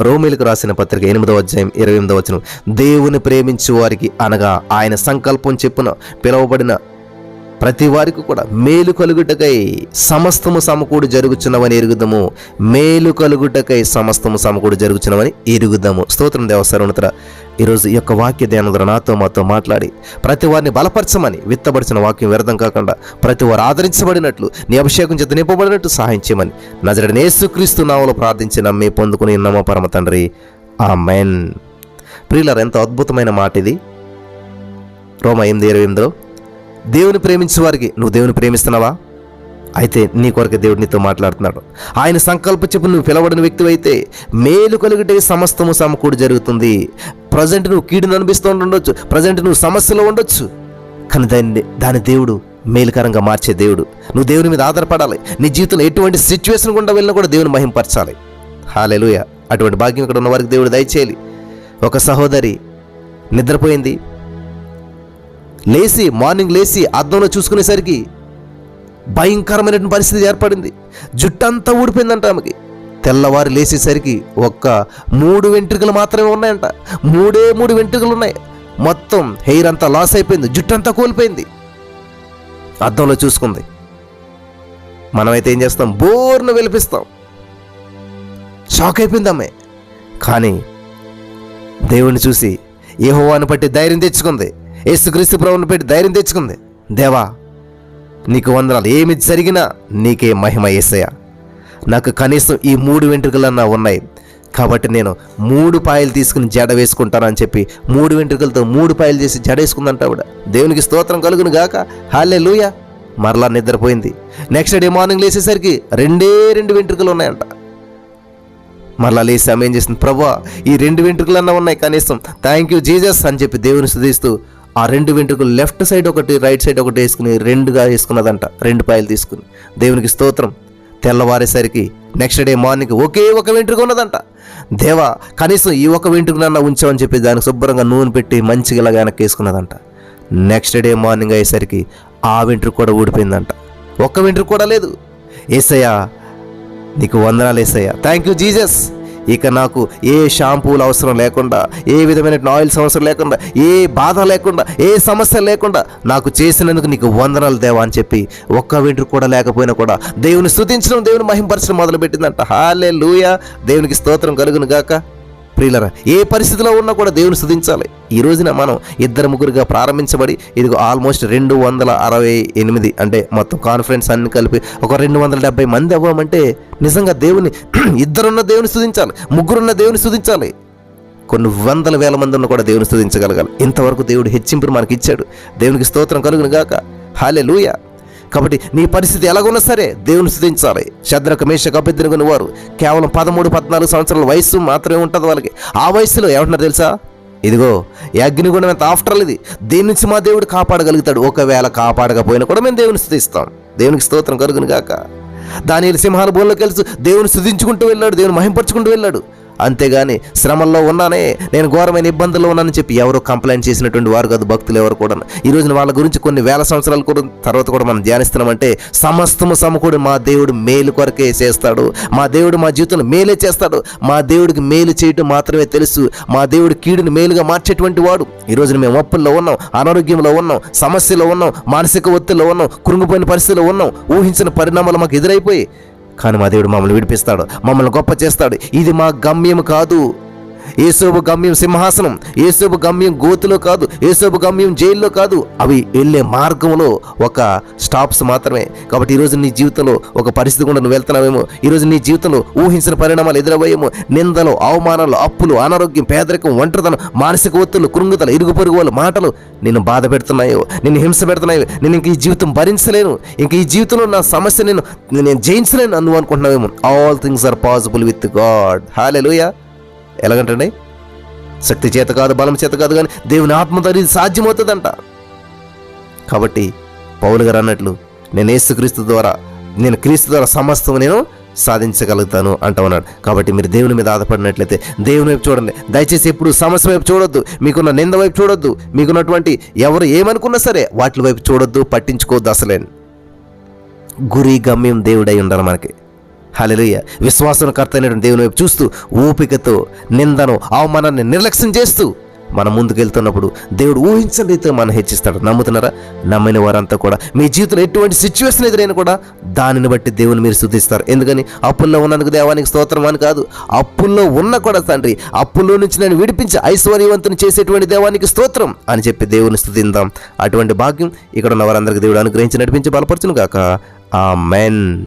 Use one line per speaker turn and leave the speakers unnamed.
రోమీయులకు రాసిన పత్రిక 8వ అధ్యాయం 28వ వచనం, దేవుని ప్రేమించు వారికి అనగా ఆయన సంకల్పం చెప్పున పిలువబడిన ప్రతి వారికి కూడా మేలు కలుగుటకై సమస్తము సమకూడి జరుగుచున్నవని ఎరుగుదాము. మేలు కలుగుటకై సమస్తము సమకూడి జరుగుచున్నవని ఎరుగుదాము. స్తోత్రం దేవ సర్వోన్నతుడా. ఈరోజు ఈ యొక్క వాక్య ధ్యానం ద్వారా మాతో మాట్లాడి ప్రతి వారిని బలపరచమని, విత్తబడిచిన వాక్యం వ్యర్థం కాకుండా ప్రతి వారు ఆదరించబడినట్లు, నీ అభిషేకం చేత నింపబడినట్టు సహాయం చేయమని నజరేయుడైన యేసుక్రీస్తు నామములో ప్రార్థించి నమ్మి పొందుకుని నమ్మ పరమ తండ్రి, ఆమేన్. ప్రియులారా, ఎంతో అద్భుతమైన మాట ఇది. రోమా 8:28 దేవుని ప్రేమించే వారికి నువ్వు దేవుని ప్రేమిస్తున్నావా? అయితే నీ కొరకు దేవుడు నీతో మాట్లాడుతున్నాడు. ఆయన సంకల్ప చెప్పు నువ్వు పిలవడిన వ్యక్తి అయితే మేలు కలుగుటే సమస్తము సమకూడి జరుగుతుంది. ప్రజెంట్ నువ్వు కీడును అనిపిస్తూ ఉండొచ్చు, ప్రజెంట్ నువ్వు సమస్యలో ఉండొచ్చు, కానీ దాని దేవుడు మేలుకరంగా మార్చే దేవుడు. నువ్వు దేవుని మీద ఆధారపడాలి. నీ జీవితంలో ఎటువంటి సిచ్యువేషన్ గుండా వెళ్ళినా కూడా దేవుని మహింపరచాలి. హల్లెలూయా. అటువంటి భాగ్యం ఇక్కడ ఉన్న వారికి దేవుడు దయచేయాలి. ఒక సహోదరి నిద్రపోయింది, మార్నింగ్ లేచి అద్దంలో చూసుకునేసరికి భయంకరమైనటువంటి పరిస్థితి ఏర్పడింది. జుట్టంతా ఊడిపోయిందంట ఆమెకి. తెల్లవారు లేచేసరికి 3 వెంట్రుకలు మాత్రమే ఉన్నాయంట. 3 వెంట్రుకలు ఉన్నాయి. మొత్తం హెయిర్ అంతా లాస్ అయిపోయింది, జుట్టంతా కోల్పోయింది. అద్దంలో చూసుకుంది. మనమైతే ఏం చేస్తాం? బోర్ను వెలిపిస్తాం. షాక్ అయిపోయింది ఆమె. కానీ దేవుణ్ణి చూసి యెహోవాను బట్టి ధైర్యం తెచ్చుకుంది. యేసుక్రీస్తు ప్రభువుని పెట్టి ధైర్యం తెచ్చుకుంది. దేవా నీకు వందనాలు, ఏమి జరిగినా నీకే మహిమ యేసయ్యా. నాకు కనీసం ఈ 3 వెంట్రుకలన్నా ఉన్నాయి కాబట్టి నేను 3 పాయలు తీసుకుని జడ వేసుకుంటానని చెప్పి 3 వెంట్రుకలతో 3 పాయలు చేసి జడ వేసుకుందంట ఆవిడ. దేవునికి స్తోత్రం కలుగును గాక. హల్లెలూయా. మరలా నిద్రపోయింది. నెక్స్ట్ డే మార్నింగ్ లేచేసరికి 2 వెంట్రుకలు ఉన్నాయంట. మరలా లేచి ఆమె ఏం చేసింది? ప్రభువా ఈ 2 వెంట్రుకలన్నా ఉన్నాయి కనీసం, థ్యాంక్ యూ జీసస్ అని చెప్పి దేవుని స్తుతిస్తూ ఆ 2 వెంట్రుకలు లెఫ్ట్ సైడ్ ఒకటి, రైట్ సైడ్ ఒకటి వేసుకుని 2గా వేసుకున్నదంట. 2 పాయలు తీసుకుని. దేవునికి స్తోత్రం. తెల్లవారేసరికి నెక్స్ట్ డే మార్నింగ్ ఒకే ఒక వెంట్రుక ఉన్నదంట. దేవా కనీసం ఈ ఒక వెంట్రుకనన్నా ఉంచామని చెప్పి దానికి శుభ్రంగా నూనె పెట్టి మంచిగా ఇలాగ వెనక్కి వేసుకున్నదంట. నెక్స్ట్ డే మార్నింగ్ అయ్యేసరికి ఆ వెంట్రుక కూడా ఊడిపోయిందంట. ఒక్క వెంట్రుక కూడా లేదు. యేసయ్యా నీకు వందనాలు యేసయ్యా, థ్యాంక్ యూ జీసస్. ఇక నాకు ఏ షాంపూలు అవసరం లేకుండా, ఏ విధమైన ఆయిల్స్ అవసరం లేకుండా, ఏ బాధ లేకుండా, ఏ సమస్య లేకుండా నాకు చేసినందుకు నీకు వందనాలు దేవా అని చెప్పి ఒక్క వెంట్రుక కూడా లేకపోయినా కూడా దేవుని స్తుతించడం, దేవుని మహింపరచడం మొదలుపెట్టిందంట. హల్లెలూయా. దేవునికి స్తోత్రం కలుగును గాక. ప్రియులరా, ఏ పరిస్థితిలో ఉన్నా కూడా దేవుని స్తుతించాలి. ఈ రోజున మనం 2-3గా ప్రారంభించబడి ఇదిగో ఆల్మోస్ట్ 268, అంటే మొత్తం కాన్ఫరెన్స్ అన్ని కలిపి ఒక 270 మంది అవ్వమంటే నిజంగా దేవుని 2 దేవుని స్తుతించాలి, 3 దేవుని స్తుతించాలి. కొన్ని వందల వేల మంది ఉన్న కూడా దేవుని స్తుతించగలగాలి. ఇంతవరకు దేవుడు హెచ్చింపును మనకి ఇచ్చాడు. దేవునికి స్తోత్రం కలుగును గాక. హల్లెలూయా. కాబట్టి నీ పరిస్థితి ఎలాగున్నా సరే దేవుని స్తుతించాలి. శద్రక మేషక అబేద్నెగో వారు కేవలం 13-14 సంవత్సరాల వయసు మాత్రమే ఉంటుంది వాళ్ళకి. ఆ వయసులో ఏమంటున్నారు తెలుసా? ఇదిగో ఈ అగ్నిగుండం ఎంత ఆఫ్టర్ ఇది, దీని నుంచి మా దేవుడు కాపాడగలుగుతాడు. ఒకవేళ కాపాడకపోయినా కూడా మేము దేవుని స్తుతిస్తాం. దేవునికి స్తోత్రం కలుగును గాక. దానియేలు సింహాల బోన్లోకి వెళ్తూ దేవుని స్తుతించుకుంటూ వెళ్ళాడు, దేవుని మహింపరచుకుంటూ వెళ్ళాడు. అంతేగాని శ్రమల్లో ఉన్నానే, నేను ఘోరమైన ఇబ్బందుల్లో ఉన్నానని చెప్పి ఎవరో కంప్లైంట్ చేసినటువంటి వారు కాదు భక్తులు ఎవరు కూడా. ఈ రోజున వాళ్ళ గురించి కొన్ని వేల సంవత్సరాల తర్వాత కూడా మనం ధ్యానిస్తున్నామంటే సమస్తము సమకూడి మా దేవుడు మేలు కొరకే చేస్తాడు. మా దేవుడు మా జీవితంలో మేలే చేస్తాడు. మా దేవుడికి మేలు చేయటం మాత్రమే తెలుసు. మా దేవుడు కీడుని మేలుగా మార్చేటువంటి వాడు. ఈ రోజున మేము అప్పుల్లో ఉన్నాం, అనారోగ్యంలో ఉన్నాం, సమస్యలో ఉన్నాం, మానసిక ఒత్తిడిలో ఉన్నాం, కృంగిపోయిన పరిస్థితిలో ఉన్నాం, ఊహించిన పరిణామాలు మాకు ఎదురైపోయి. కానీ మా దేవుడు మమ్మల్ని విడిపిస్తాడు, మమ్మల్ని గొప్ప చేస్తాడు. ఇది మా గమ్యం కాదు. యేసోబు గమ్యం సింహాసనం, యేసోబు గమ్యం గోతులో కాదు, యేసోబు గమ్యం జైల్లో కాదు. అవి వెళ్ళే మార్గంలో ఒక స్టాప్స్ మాత్రమే. కాబట్టి ఈరోజు నీ జీవితంలో ఒక పరిస్థితి కూడా నువ్వు వెళ్తున్నావేమో, ఈరోజు నీ జీవితంలో ఊహించిన పరిణామాలు ఎదురయ్యేమో, నిందలు, అవమానాలు, అప్పులు, అనారోగ్యం, పేదరికం, ఒంటరితనం, మానసిక ఒత్తులు, కృంగుదల, ఇరుగు పొరుగు వాళ్ళ మాటలు నిన్ను బాధ పెడుతున్నాయో, నిన్ను హింస పెడుతున్నాయో, నేను ఇంక ఈ జీవితం భరించలేను, ఇంక ఈ జీవితంలో నా సమస్య నేను జయించలేను నువ్వు అనుకుంటున్నావేమో. All things are possible with God. Hallelujah. ఎలాగంటే శక్తి చేత కాదు, బలం చేత కాదు, కానీ దేవుని ఆత్మతో ఇది సాధ్యమవుతుందంట. కాబట్టి పౌలు గారు అన్నట్లు నేను క్రీస్తు ద్వారా సమస్తం నేను సాధించగలుగుతాను అంటున్నాడు. కాబట్టి మీరు దేవుని మీద ఆధారపడినట్లయితే దేవుని వైపు చూడండి. దయచేసి ఎప్పుడు సమస్య వైపు చూడొద్దు, మీకున్న నింద వైపు చూడొద్దు, మీకున్నటువంటి ఎవరు ఏమనుకున్నా సరే వాటి వైపు చూడొద్దు, పట్టించుకోవద్దు. అసలే గురి గమ్యం దేవుడై ఉండాలి మనకి. హల్లెలూయా. విశ్వాసకర్త అయినటువంటి దేవుని వైపు చూస్తూ ఓపికతో నిందను అవమానాన్ని నిర్లక్ష్యం చేస్తూ మనం ముందుకెళ్తున్నప్పుడు దేవుడు ఊహించని రీతిలో మనం హెచ్చిస్తాడు. నమ్ముతున్నారా? నమ్మిన వారంతా కూడా మీ జీవితంలో ఎటువంటి సిచ్యువేషన్ ఎదురైనా కూడా దానిని బట్టి దేవుని మీరు స్తుతిస్తారు. ఎందుకని? అప్పుల్లో ఉన్నందుకు దేవానికి స్తోత్రం అని కాదు, అప్పుల్లో ఉన్న కూడా తండ్రి అప్పుల్లో నుంచి నేను విడిపించి ఐశ్వర్యవంతుని చేసేటువంటి దేవానికి స్తోత్రం అని చెప్పి దేవుని స్తుతిందాం. అటువంటి భాగ్యం ఇక్కడ ఉన్న వారందరికీ దేవుడు అనుగ్రహించి నడిపించి బలపరచును గాక. ఆమేన్.